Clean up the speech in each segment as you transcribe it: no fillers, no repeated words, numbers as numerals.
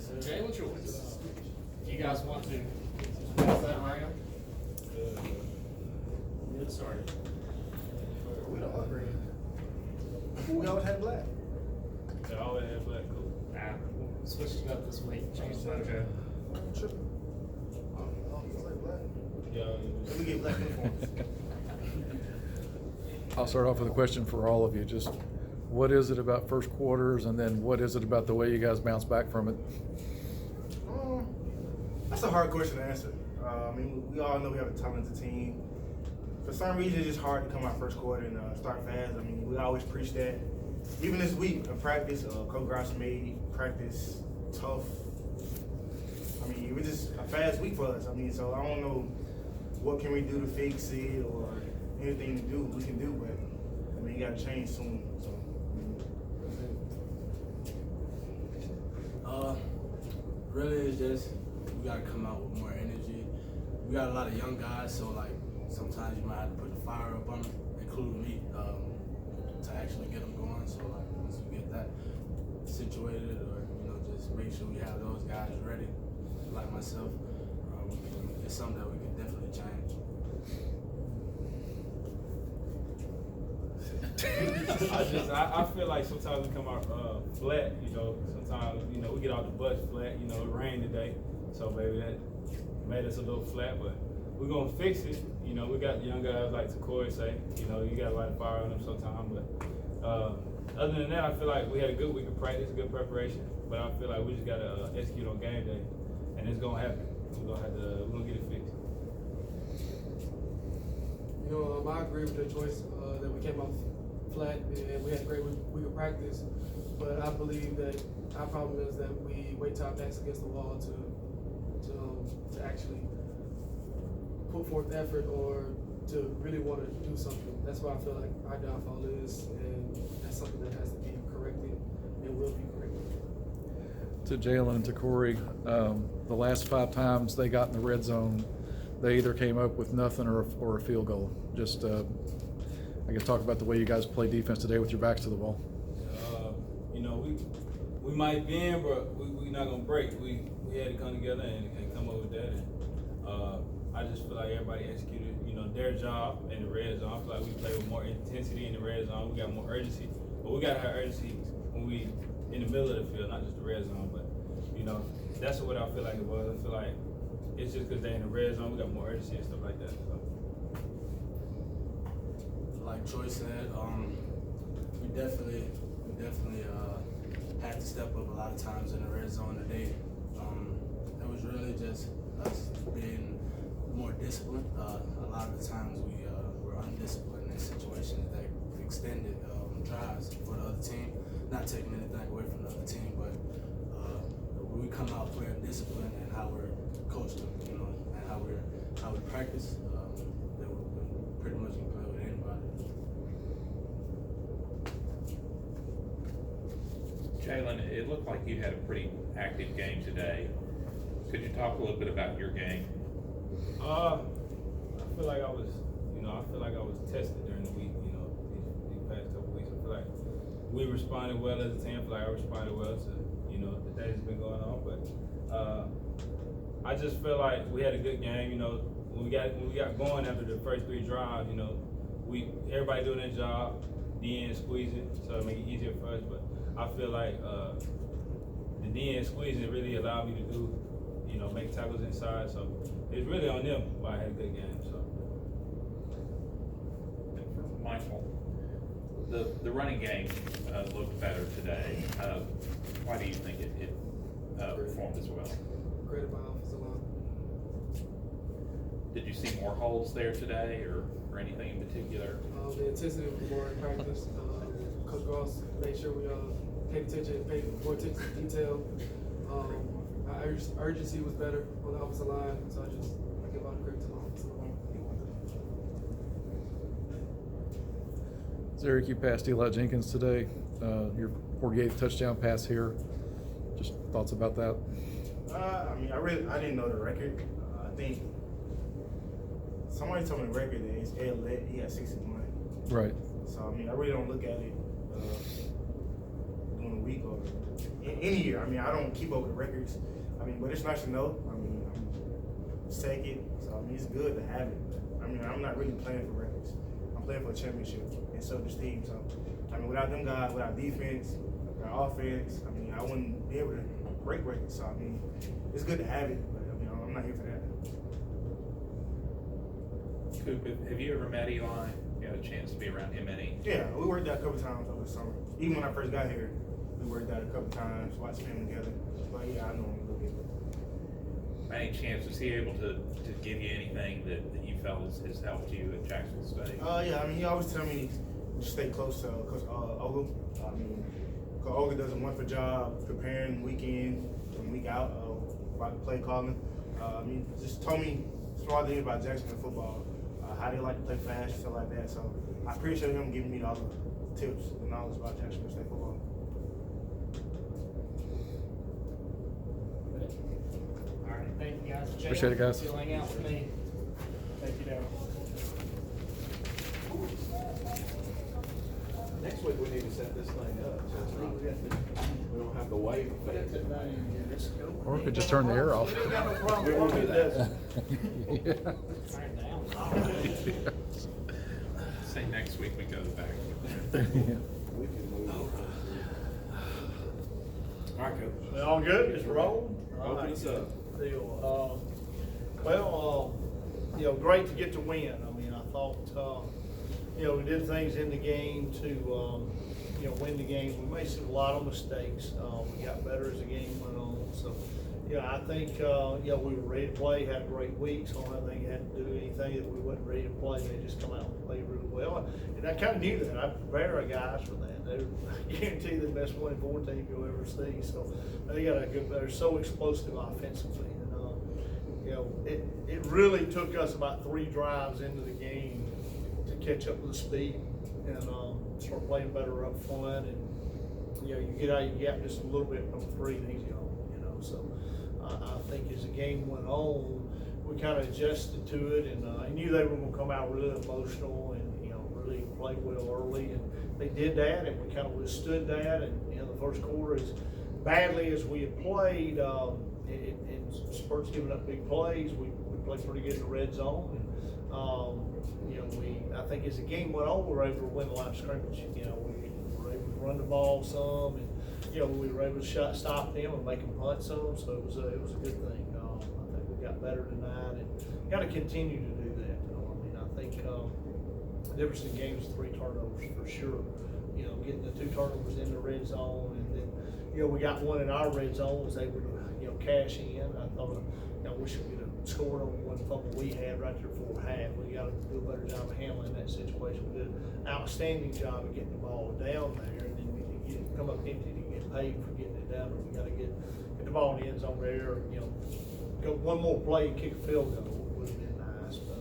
So Jalen choice. You guys want to pass that around? Get started. We don't agree. We always had black. They always have black cool. Nah, we'll switch it up this week. Change the mojo. Yeah. Let me get black uniforms. I'll start off with a question for all of you. Just what is it about first quarters, and then what is it about the way you guys bounce back from it? That's a hard question to answer. I mean, we all know we have a talented team. For some reason, it's just hard to come out first quarter and start fast. I mean, we always preach that. Even this week in practice, Coach Grouse made practice tough. I mean, it was just a fast week for us. I mean, so I don't know what can we do to fix it or anything to do we can do, but I mean, it got to change soon. So, really, it's just we gotta come out with more energy. We got a lot of young guys, so like sometimes you might have to put the fire up on them, including me, to actually get them going. So like once we get that situated, or just make sure we have those guys ready, like myself, it's something that we can definitely change. I feel like sometimes we come out flat, sometimes, we get out the bus flat, it rained today, so maybe that made us a little flat, but we're gonna fix it. We got young guys like Takori say, you got a lot of fire on them sometimes, but other than that, I feel like we had a good week of practice, good preparation, but I feel like we just gotta execute on game day, and it's gonna happen. We're gonna get it fixed. I agree with the choice that we came off flat and we had a great week of practice, but I believe that our problem is that we wait till our backs against the wall to actually put forth effort or to really want to do something. That's why I feel like our downfall is, and that's something that has to be corrected and will be corrected. To Jalen and to Corey, the last 5 times they got in the red zone, they either came up with nothing or a field goal. Just, I guess, talk about the way you guys play defense today with your backs to the ball. We might bend, but we not gonna break. We had to come together and come up with that. And I just feel like everybody executed, their job in the red zone. I feel like we play with more intensity in the red zone. We got more urgency, but we gotta have urgency when we in the middle of the field, not just the red zone. But that's what I feel like it was. I feel like it's just because they're in the red zone, we got more urgency and stuff like that. So. Like Troy said, we definitely had to step up a lot of times in the red zone today. It was really just us being more disciplined. A lot of the times we were undisciplined in situations that extended drives for the other team. Not taking anything away from the other team, but when we come out playing discipline and how we're coached, and how we practice, that we pretty much can play with anybody. Jalen, it looked like you had a pretty active game today. Could you talk a little bit about your game? I feel like I was, tested during the week, these past couple weeks. I feel like we responded well as a team. I feel like I responded well to, the day that's been going on. But I just feel like we had a good game. When we got going after the first 3 drives, everybody doing their job, DN squeezing, so to make it easier for us. But I feel like the DN squeezing really allowed me to do, make tackles inside. So it's really on them why I had a good game. So. Michael, the running game looked better today. Why do you think it performed as well? Credit by offensive line. Did you see more holes there today, or anything in particular? The intensity was more in practice. Coach Gross made sure we paid attention, paid more attention to detail. Our urgency was better on the offensive line, so I give a lot of credit to the offensive line. Zarek, you passed Eli Jenkins today. Your 48th touchdown pass here. Just thoughts about that? I didn't know the record. I think somebody told me the record that it's Ed Lett. He had 61. Right. So I really don't look at it during the week or any year. I mean, I don't keep up with records. I mean, but it's nice to know. I mean, I'm second, so I mean, it's good to have it. But, I mean, I'm not really playing for records. I'm playing for a championship and self-esteem. So, I mean, without them guys, without defense, without offense, I mean, I wouldn't be able to break records. So, I mean, it's good to have it, but I mean, I'm not here for that. Coop, have you ever met Eli? You had a chance to be around him any? Yeah, we worked out a couple times over the summer. Even when I first got here, we worked out a couple times, watched film together. But yeah, I know him a little bit. By any chance, was he able to give you anything that you felt has helped you at Jacksonville State? Yeah, I mean, he always tell me to stay close to Coach Ogle. I mean, Coach Ogle does a wonderful job preparing week in and week out about the play calling. I mean, just told me small things about Jacksonville football, how they like to play fast and stuff like that. So I appreciate him giving me all the tips and knowledge about Jacksonville State football. All right, thank you guys. Jay, Appreciate it, guys. you'll hang out with me. Thank you, Darryl. Next week, we need to set this thing up, so it's not, we don't have to wait. Or we could just turn the air off. We won't do that. Yeah. Turn down. Say next week we go back. We can move. All right, Coach. We all good? Just roll? Open us up. Deal. You know, great to get to win. I mean, I thought, you know, we did things in the game to, you know, win the game. We made a lot of mistakes. We got better as the game went on. So, yeah, I think, you know, we were ready to play, had a great week. So I don't think had to do anything that we wasn't ready to play. They just come out and play really well. And I kind of knew that. I prepared our guys for that. I guarantee the best 1-4 team you'll ever see. So they got a good, they're so explosive offensively. And, you know, it really took us about 3 drives into the game to catch up with the speed and start playing better up front. And, you know, you get out of your gap just a little bit from 3 and he's gone, you know. So I think as the game went on, we kind of adjusted to it, and I knew they were going to come out really emotional and, you know, really play well early. And they did that, and we kind of withstood that. And, you know, the first quarter, as badly as we had played, and Spurt's giving up big plays, we played pretty good in the red zone. And, you know, I think as the game went on, we were able to win the line of scrimmage. You know, we were able to run the ball some, and, you know, we were able to stop them and make them punt some. So it was a good thing. I think we got better tonight, and got to continue to do that. I mean, I think the difference in the game is 3 turnovers for sure. You know, getting the 2 turnovers in the red zone, and then, you know, we got one in our red zone, was able to, you know, cash in. I thought, you know, we should get scored on one fumble we had right there before half. We got to do a better job of handling that situation. We did an outstanding job of getting the ball down there, and then we can come up empty to get paid for getting it down. But we got to get the ball in the end zone there. You know, go one more play and kick a field goal would have been nice. But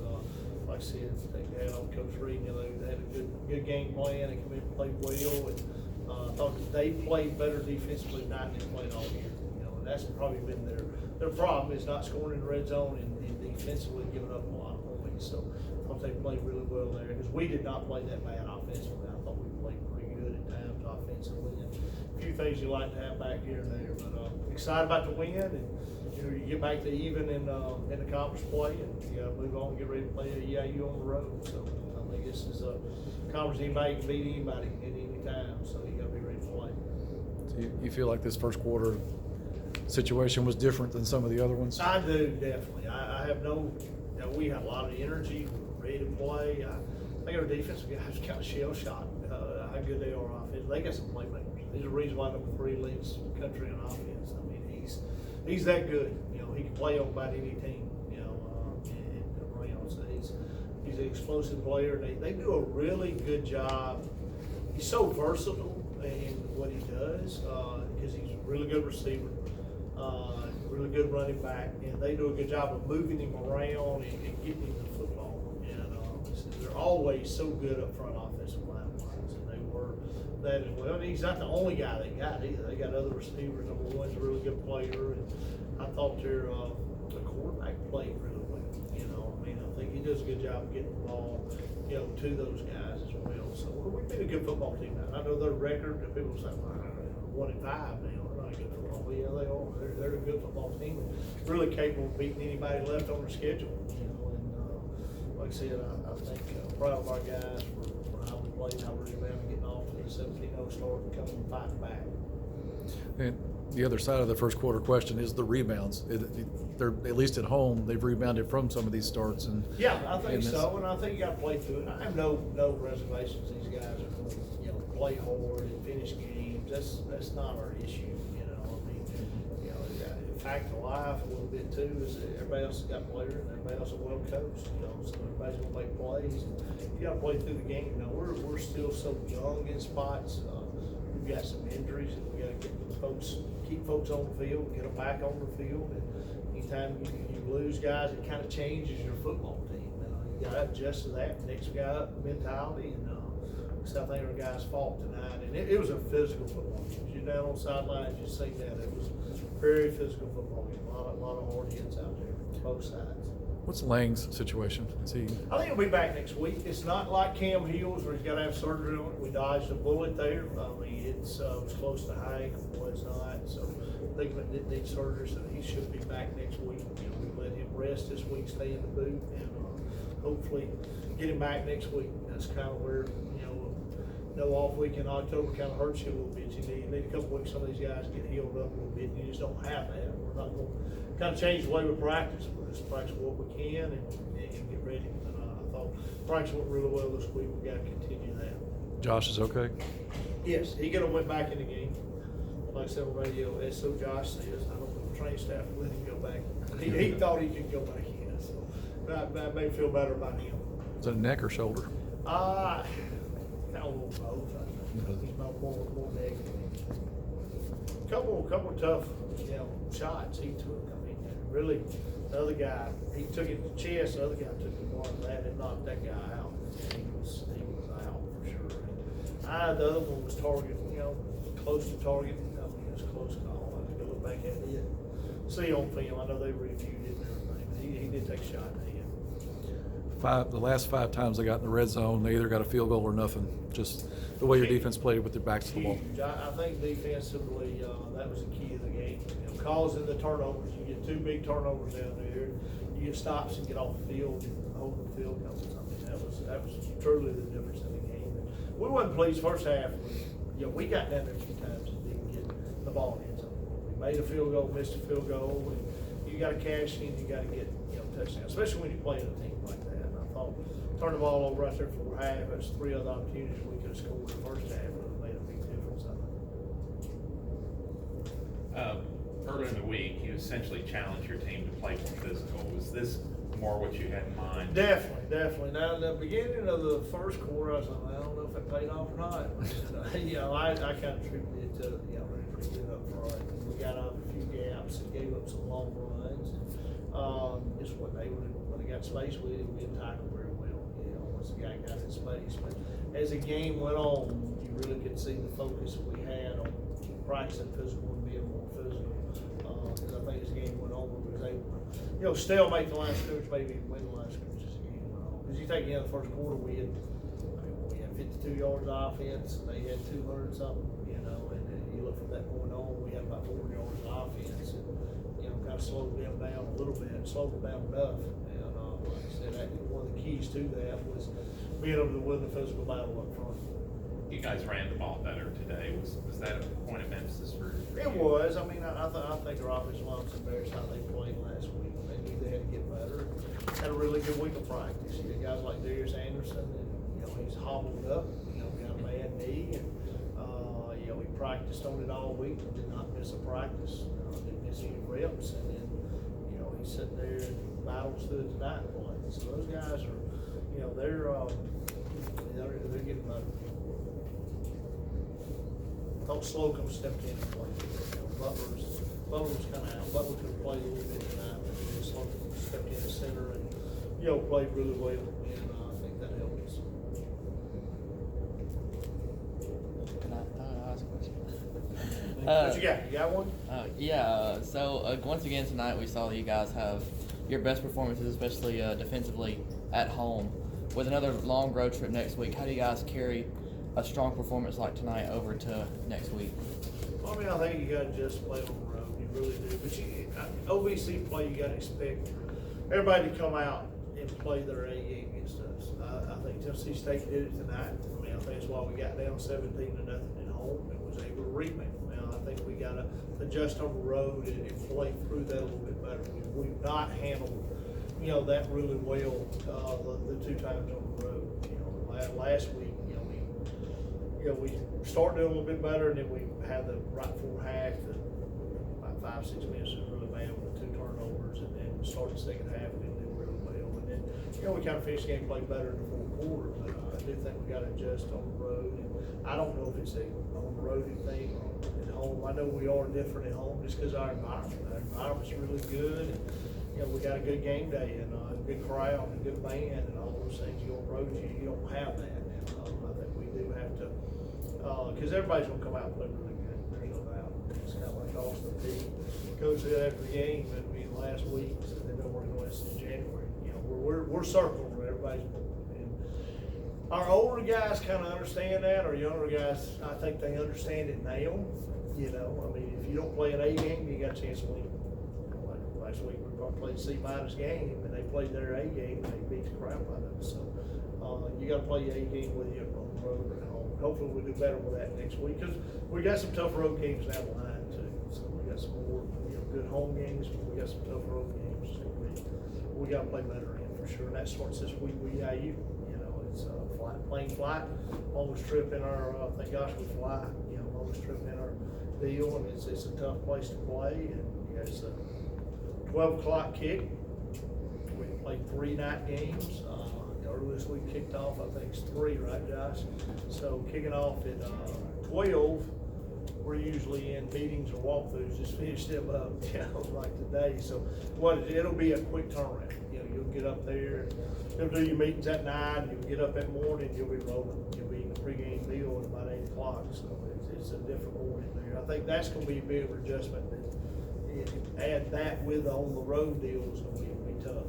like I said, they had on Coach Reed. You know, they had a good game plan. They come in and played well, and I thought that they played better defensively tonight than they played all year. You know, and that's probably been their problem, is not scoring in the red zone and defensively giving up a lot of points. So I thought they played really well there, because we did not play that bad offensively. I thought we played pretty good at times offensively, and a few things you like to have back here and there. But excited about the win, and, you know, you get back to even in the conference play, and you got to move on and get ready to play a EIU on the road. So I think this is a conference anybody can beat anybody at any time. So you got to be ready to play. So you feel like this first quarter situation was different than some of the other ones? I do, definitely. I have no, you know, we had a lot of energy, we were ready to play. I think our defensive guys kind of shell-shocked how good they are on offense. They got some playmakers. There's a reason why number 3 leads the country in offense. I mean, he's that good. You know, he can play on about any team, you know, and around. So he's an explosive player. They do a really good job. He's so versatile in what he does, because he's a really good receiver. Really good running back, and they do a good job of moving him around and getting him the football. And they're always so good up front offensive line-wise, and they were that as well. And he's not the only guy they got either. They got other receivers. Number 1's a really good player, and I thought their quarterback played really well. You know, I mean, I think he does a good job of getting the ball, you know, to those guys as well. So we've been a good football team now. I know their record, that people say, well, 1-5 now. play good football. But yeah, they are. They're a good football team. Really capable of beating anybody left on their schedule. You know, and like I said, I think proud of our guys for how we played, how we're rebounding, getting off to the 17-0 start and coming and fighting back. And the other side of the first quarter question is the rebounds. They're at least at home. They've rebounded from some of these starts, and Yeah, I think so, and I think you got to play through it. I have no reservations. These guys are going to play hard and finish games. That's not our issue. You know, I mean, the fact of life a little bit too is that everybody else has got players and everybody else is well coached. You know, so everybody's going to make plays. And you got to play through the game. You know, we're still so young in spots. We've got some injuries, and we got to keep folks on the field, get them back on the field. And anytime you lose guys, it kind of changes your football team. You got to adjust to that. Next guy up mentality, and so I think our guys fought tonight. And it was a physical football game. You're down on the sidelines, you see that it was a very physical football game. A lot of hard hits out there, both sides. what's Lang's situation? Is he? I think he'll be back next week. It's not like Cam Hills where he's got to have surgery on it. We dodged a bullet there. I mean, it was close to high ankle, was not. So I think it didn't need surgery, so he should be back next week. You know, we let him rest this week, stay in the boot, and hopefully get him back next week. That's kind of where, no off week in October kind of hurts you a little bit. You need a couple weeks, some of these guys get healed up a little bit. You just don't have that. We're not going to kind of change the way we practice. We'll just practice what we can and get ready. And I thought practice went really well this week. We got to continue that. Josh is okay? Yes, he could have went back in the game. Like I said on radio, as so Josh says, I don't know if the training staff would let him go back. He thought he could go back in, so that made me feel better about him. Is it a neck or shoulder? Kind of a little both. I think he's about more negative. Couple tough, shots he took. I mean, really, the other guy, he took it to the chest. The other guy took the one that and knocked that guy out. He was out for sure. The other one was target, close to target. I mean, it was a close call. I have to go look back at it. See on film. I know they reviewed it and everything. But he did take a shot in the head. The last 5 times they got in the red zone, they either got a field goal or nothing. Just the way your defense played with their backs to the wall. Huge. I think defensively, that was the key of the game. Causing the turnovers. You get 2 big turnovers down there. You get stops and get off the field and hold the field goals. I mean, that was truly the difference in the game. And we wasn't pleased first half. We got down there a few times and didn't get the ball in. So we made a field goal, missed a field goal, and you got to cash in. You got to get touchdown, especially when you play in a team like that. And I thought turn the ball over right there for half. That's 3 other opportunities we could have scored in the first half. It would have made a big difference. I think. Earlier in the week, you essentially challenged your team to play more physical. Was this more what you had in mind? Definitely. Now, in the beginning of the first quarter, I was like, I don't know if it paid off or not. I kind of attributed it to, running pretty good up front. We got out a few gaps and gave up some long runs. Just when they got space with it, we didn't tackle very well. Once the guy got in space. But as the game went on, you really could see the focus we had on practicing physical and being more physical. Because I think as the game went on, we was able to, stalemate the line of scrimmage, maybe win the line of scrimmage as the game went on. Because you take the end of the first quarter, we had 52 yards of offense, and they had 200 something, and you look from that point on, we had about 4 yards of offense, and kind of slowed them down a little bit, slowed them down enough. And like I said, one of the keys to that was being able to win the physical battle up front. You guys ran the ball better today. Was that a point of emphasis for you? It was. I mean, I think our offensive line was embarrassed how they played last week. They knew they had to get better. Had a really good week of practice. You got guys like Darius Anderson, and he's hobbled up. Got a bad knee, and we practiced on it all week. Did not miss a practice. Didn't miss any reps, and then he's sitting there and battles through it tonight playing. So those guys are, they're getting better. I thought Slocum stepped in and played. Butler was kind of out. Butler could have played a little bit tonight, but Slocum stepped in the center and played really well, and I think that helped us. Can I ask a question? What you got? You got one? So once again tonight we saw that you guys have your best performances, especially defensively at home. With another long road trip next week, how do you guys carry a strong performance like tonight over to next week? I mean, I think you gotta just play on the road, you really do, but OVC play, you gotta expect everybody to come out and play their A game against us. I think Tennessee State did it tonight. I mean, I think that's why we got down 17-0 at home and was able to rebound. Now, I think we gotta adjust on the road and play through that a little bit better. We've not handled, that really well, the 2 times on the road. Last week, we started doing a little bit better, and then we had the right before half, about 5-6 minutes was really bad with the 2 turnovers, and then started the second half and didn't do really well. And then, we kind of finished the game, played better in the 4th quarter, but I do think we got to adjust on the road. And I don't know if it's a on the road thing or at home. I know we are different at home just because our environment's really good. And, we got a good game day and a good crowd and a good band and all those things. You go on the road, you don't have that. And I think we do have to, because everybody's going to come out and play really good. There's no doubt. It's kind of like Austin P. Coach said after the game, and last week, said they've been working on this since January. We're circling where everybody's. And our older guys kind of understand that. Our younger guys, I think they understand it now. I mean, if you don't play an A game, you got a chance to win. Like last week, we played C- game, and they played their A game, and they beat the crap out of us. So you got to play your A game with you on the road or at home. Hopefully, we'll do better with that next week because we got some tough road games down the line too. So we got some more good home games, but we got some tough road games. So we got to play better in for sure. And that starts this week with IU. It's plane flight, longest trip in our. Thank gosh we fly. Longest trip in our deal, and it's a tough place to play. And it's a 12 o'clock kick. We played 3 night games. Earliest we kicked off, I think, is 3, right, Josh? So kicking off at 12, we're usually in meetings or walkthroughs, just finish them up, like today. So it'll be a quick turnaround. You'll get up there, you'll do your meetings at 9, you'll get up that morning, you'll be rolling. You'll be in the pregame meal at about 8 o'clock. So it's a different morning there. I think that's going to be a big adjustment. Add that with the on the road deal is going to be tough.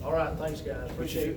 All right, thanks guys, appreciate it.